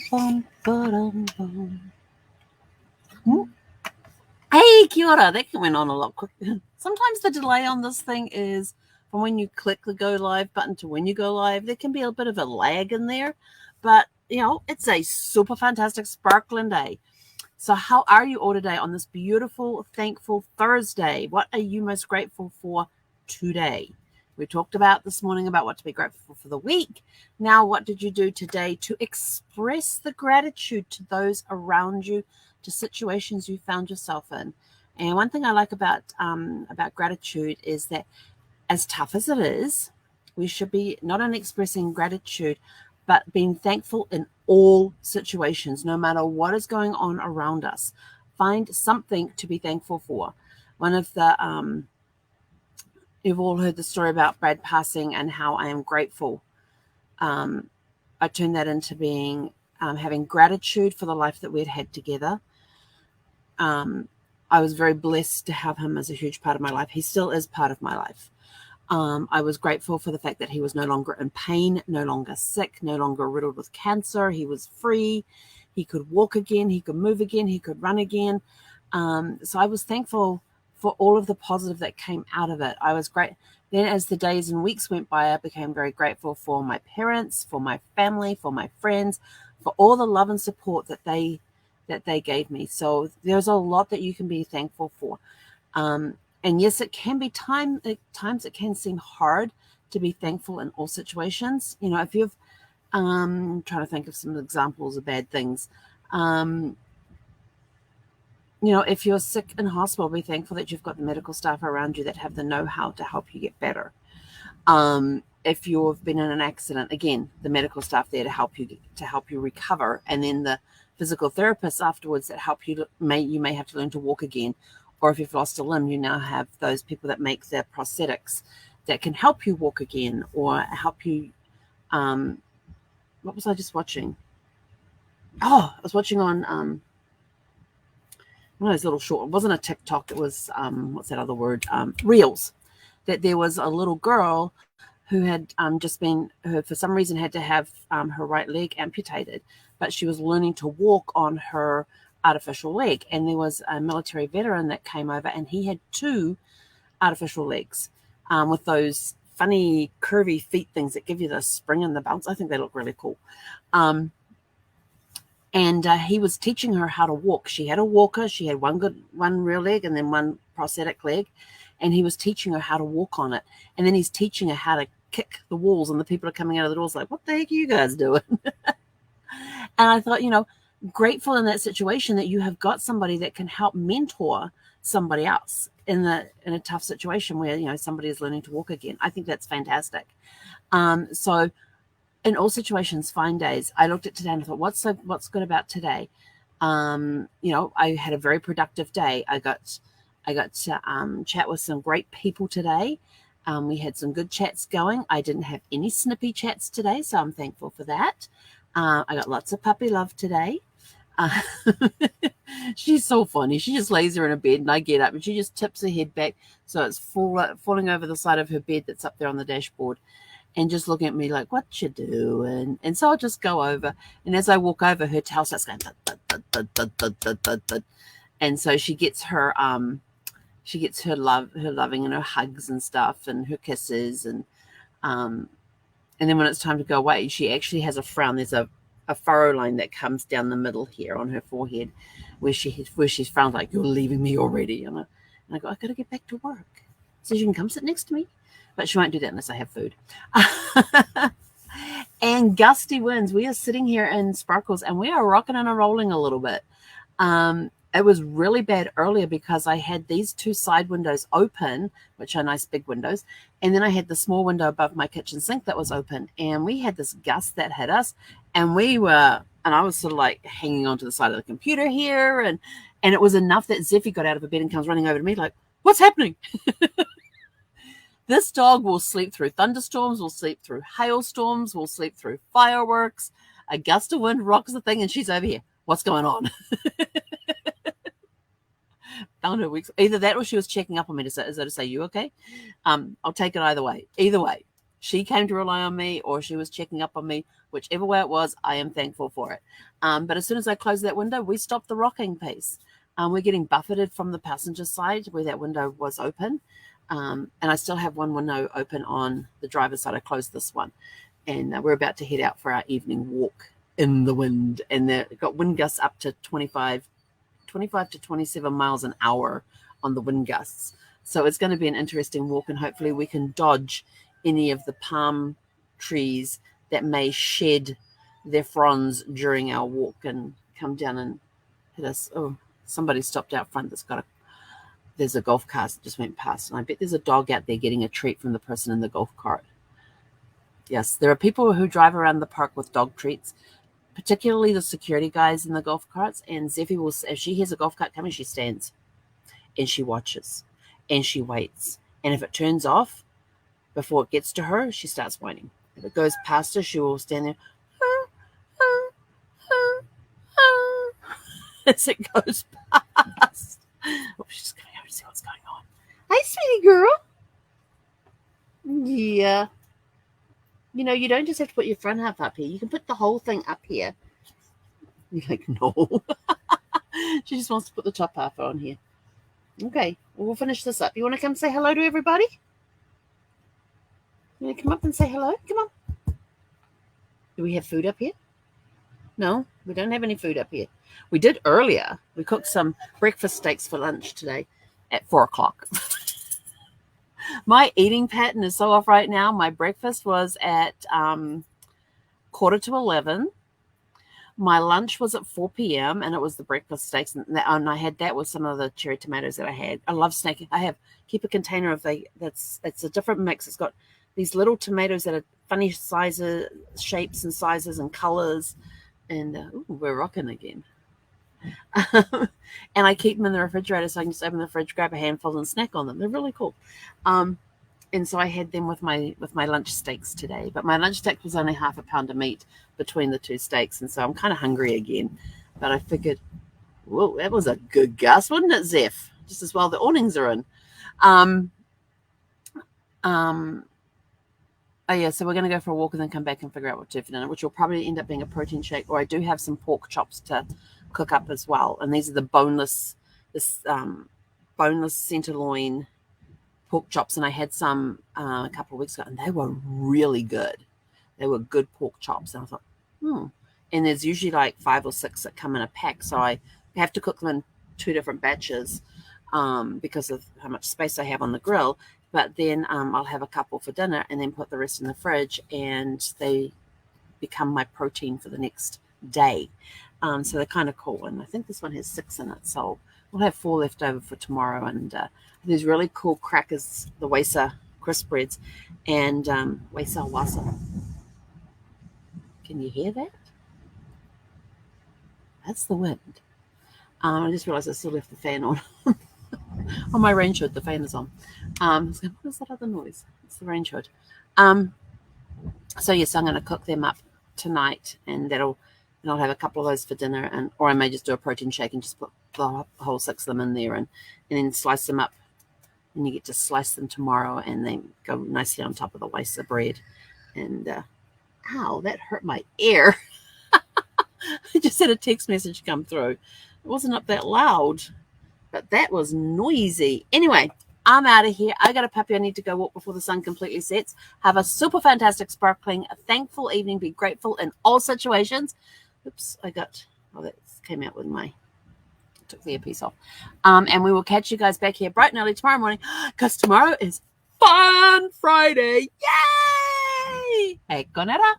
Bum, ba-dum, bum. Hey, kia ora. That went on a lot quicker. Sometimes the delay on this thing is from when you click the go live button to when you go live. There can be a bit of a lag in there, but it's a super fantastic sparkling day. So how are you all today on this beautiful, thankful Thursday? What are you most grateful for today? We talked about this morning about what to be grateful for the week. Now, what did you do today to express the gratitude to those around you, to situations you found yourself in? And one thing I like about gratitude is that as tough as it is, we should be not only expressing gratitude, but being thankful in all situations, no matter what is going on around us. Find something to be thankful for. One of the, you've all heard the story about Brad passing and how I am grateful. I turned that into being having gratitude for the life that we'd had together. I was very blessed to have him as a huge part of my life. He still is part of my life. I was grateful for the fact that he was no longer in pain, no longer sick, no longer riddled with cancer. He was free. He could walk again. He could move again. He could run again. So I was thankful for all of the positive that came out of it. I was great. Then as the days and weeks went by, I became very grateful for my parents, for my family, for my friends, for all the love and support that they gave me. So there's a lot that you can be thankful for. And yes, it can be at times it can seem hard to be thankful in all situations. If you've trying to think of some examples of bad things. If you're sick in hospital, be thankful that you've got the medical staff around you that have the know-how to help you get better. If you've been in an accident, again, the medical staff there to help you recover, and then the physical therapists afterwards that help you. You may have to learn to walk again. Or if you've lost a limb, you now have those people that make the prosthetics that can help you walk again or help you. What was I just watching? Oh, I was watching on one of those little short. It wasn't a TikTok. It was what's that other word? Reels. That there was a little girl who had just been, for some reason, had to have her right leg amputated, but she was learning to walk on her artificial leg, and there was a military veteran that came over, and he had 2 artificial legs with those funny curvy feet things that give you the spring and the bounce. I think they look really cool. And he was teaching her how to walk. She had a walker. She had one real leg and then one prosthetic leg, and he was teaching her how to walk on it. And then he's teaching her how to kick the walls, and the people are coming out of the doors like, what the heck are you guys doing? And I thought, grateful in that situation that you have got somebody that can help mentor somebody else in a tough situation where somebody is learning to walk again. I think that's fantastic. So in all situations, find days. I looked at today and I thought, what's good about today? I had a very productive day. I got to chat with some great people today. We had some good chats going. I didn't have any snippy chats today, so I'm thankful for that. I got lots of puppy love today. She's so funny. She just lays there in a bed, and I get up, and she just tips her head back, so it's falling over the side of her bed that's up there on the dashboard, and just looking at me like, "What you doing?" And so I'll just go over, and as I walk over, her tail starts going, and so she gets her loving and her hugs and stuff, and her kisses, and then when it's time to go away, she actually has a frown. There's a furrow line that comes down the middle here on her forehead where she's frowned like, you're leaving me already. And I go, I got to get back to work. So you can come sit next to me. But she won't do that unless I have food. And Gusty wins. We are sitting here in Sparkles and we are rocking and rolling a little bit. It was really bad earlier because I had these 2 side windows open, which are nice big windows. And then I had the small window above my kitchen sink that was open. And we had this gust that hit us. And I was sort of like hanging onto the side of the computer here. And it was enough that Zeffy got out of bed and comes running over to me like, what's happening? This dog will sleep through thunderstorms, will sleep through hailstorms, will sleep through fireworks. A gust of wind rocks the thing and she's over here. What's going on? Found her weeks. Either that or she was checking up on me to say, you okay? I'll take it either way. Either way, she came to rely on me or she was checking up on me. Whichever way it was, I am thankful for it. But as soon as I closed that window, we stopped the rocking piece. We're getting buffeted from the passenger side where that window was open. And I still have one window open on the driver's side. I closed this one. And we're about to head out for our evening walk in the wind. And they've got wind gusts up to 25 to 27 miles an hour on the wind gusts. So it's going to be an interesting walk, and hopefully we can dodge any of the palm trees that may shed their fronds during our walk and come down and hit us. Oh, somebody stopped out front there's a golf cart that just went past, and I bet there's a dog out there getting a treat from the person in the golf cart. Yes, there are people who drive around the park with dog treats, particularly the security guys in the golf carts. And Zeffie will, if she hears a golf cart coming, she stands and she watches and she waits. And if it turns off before it gets to her, she starts whining. If it goes past her, she will stand there as it goes past. Oh, she's coming over to see what's going on. Hi, sweetie girl. Yeah. You know, you don't just have to put your front half up here. You can put the whole thing up here. You're like, no. She just wants to put the top half on here. Okay, well, we'll finish this up. You want to come say hello to everybody? You want to come up and say hello? Come on. Do we have food up here? No, we don't have any food up here. We did earlier. We cooked some breakfast steaks for lunch today at 4 o'clock. My eating pattern is so off right now. My breakfast was at 11:15. My lunch was at 4 p.m. and it was the breakfast steaks. And I had that with some of the cherry tomatoes that I had. I love snacking. Keep a container of it's a different mix. It's got these little tomatoes that are funny sizes, shapes and sizes and colors. And we're rocking again. And I keep them in the refrigerator so I can just open the fridge, grab a handful and snack on them. They're really cool. And so I had them with my lunch steaks today. But my lunch steak was only half a pound of meat between the two steaks. And so I'm kind of hungry again. But I figured, whoa, that was a good gust, wasn't it, Zeph? Just as well the awnings are in. Oh, yeah, so we're going to go for a walk and then come back and figure out what to do for dinner, which will probably end up being a protein shake. Or I do have some pork chops to cook up as well. And these are the boneless tenderloin pork chops. And I had some a couple of weeks ago, and they were really good. They were good pork chops. And I thought, And there's usually like 5 or 6 that come in a pack. So I have to cook them in 2 different batches because of how much space I have on the grill. But then I'll have a couple for dinner and then put the rest in the fridge, and they become my protein for the next day. So they're kind of cool. And I think this one has 6 in it. So we'll have 4 left over for tomorrow. And there's really cool crackers, the Wasa crisp breads, and Wasa. Can you hear that? That's the wind. I just realized I still left the fan on. On my range hood, the fan is on. What is that other noise? It's the range hood. So yes, I'm going to cook them up tonight, and I'll have a couple of those for dinner, or I may just do a protein shake and just put the whole 6 of them in there, and then slice them up. And you get to slice them tomorrow, and they go nicely on top of the Wasa bread. And ow, that hurt my ear. I just had a text message come through. It wasn't up that loud, but that was noisy. Anyway, I'm out of here. I got a puppy I need to go walk before the sun completely sets. Have a super fantastic, sparkling, thankful evening. Be grateful in all situations. Oops, that came out with took the earpiece off. And we will catch you guys back here bright and early tomorrow morning, because tomorrow is Fun Friday. Yay! Hey, Conera.